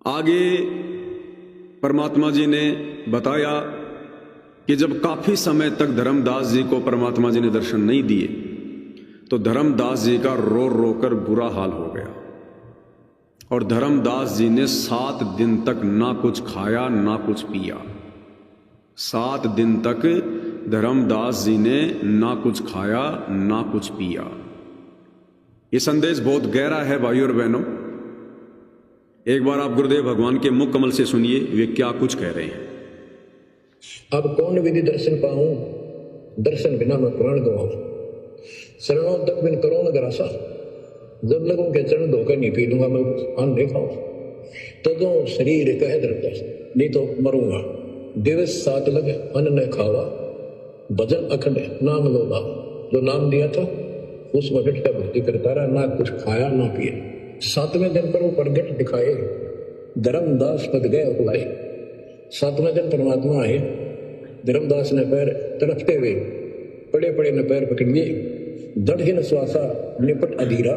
आगे परमात्मा जी ने बताया कि जब काफी समय तक धर्मदास जी को परमात्मा जी ने दर्शन नहीं दिए तो धर्मदास जी का रो रो कर बुरा हाल हो गया और धर्मदास जी ने 7 दिन तक ना कुछ खाया ना कुछ पिया। 7 दिन तक धर्मदास जी ने ना कुछ खाया ना कुछ पिया। ये संदेश बहुत गहरा है भाइयों और बहनों। एक बार आप गुरुदेव भगवान के मुख कमल से सुनिए वे क्या कुछ कह रहे हैं। अब कौन विधि दर्शन पाऊं, दर्शन बिना मैं प्राण गवाऊं। शरणों तक बिन करो न ग्रासा, जब लगों के चरण धोकर नहीं पी लूंगा मैं अन्न नहीं खाऊं। तो दो शरीर कह धरता नहीं तो मरूंगा। दिवस 7 लगे अन्न न खावा, भजन अखंड नाम लो लावा। जो नाम दिया था उसमें बैठ कर भक्ति करता रहा, ना कुछ खाया ना पिया। 7वें दिन पर वो प्रगट दिखाए, धर्मदास पद गए उपलाए। 7वें दिन परमात्मा आए, धर्मदास ने पैर तड़पते हुए पड़े पड़े ने पैर पकड़ लिए। दृढ़ श्वासा निपट अधीरा,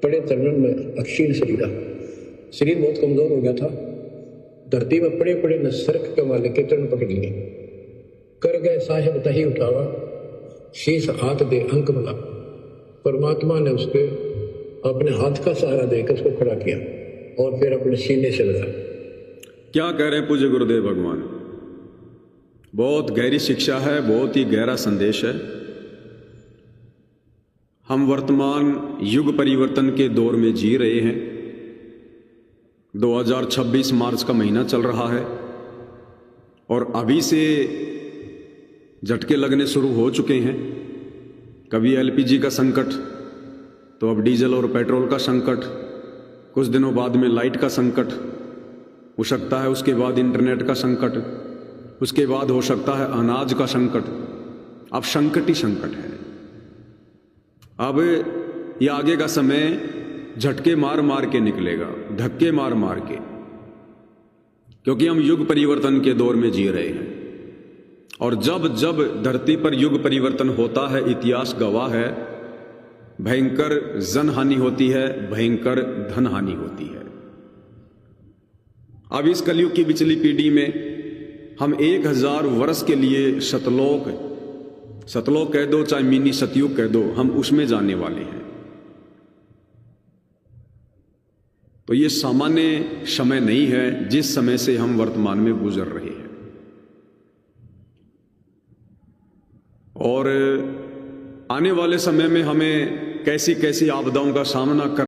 पड़े चरणन में अक्षीण शरीरा। शरीर बहुत कमजोर हो गया था। धरती में पड़े पड़े ने सरक के वाले के चरण पकड़ लिए। कर गए साहेब तही उठावा, शीश हाथ दे अंक भला। परमात्मा ने उसके अपने हाथ का सहारा देकर उसको खड़ा किया और फिर अपने सीने से लगाया। क्या कह रहे हैं पूज्य गुरुदेव भगवान। बहुत गहरी शिक्षा है, बहुत ही गहरा संदेश है। हम वर्तमान युग परिवर्तन के दौर में जी रहे हैं। 2026 मार्च का महीना चल रहा है और अभी से झटके लगने शुरू हो चुके हैं। कभी एलपीजी का संकट, तो अब डीजल और पेट्रोल का संकट, कुछ दिनों बाद में लाइट का संकट हो सकता है, उसके बाद इंटरनेट का संकट, उसके बाद हो सकता है अनाज का संकट। अब संकट ही संकट है। अब ये आगे का समय झटके मार मार के निकलेगा, धक्के मार मार के, क्योंकि हम युग परिवर्तन के दौर में जी रहे हैं। और जब जब धरती पर युग परिवर्तन होता है, इतिहास गवाह है, भयंकर जन हानि होती है, भयंकर धन हानि होती है। अब इस कलयुग की पिछली पीढ़ी में हम 1000 वर्ष के लिए सतलोक कह दो चाहे मिनी सतयुग कह दो, हम उसमें जाने वाले हैं। तो ये सामान्य समय नहीं है जिस समय से हम वर्तमान में गुजर रहे हैं। और आने वाले समय में हमें कैसी कैसी आपदाओं का सामना कर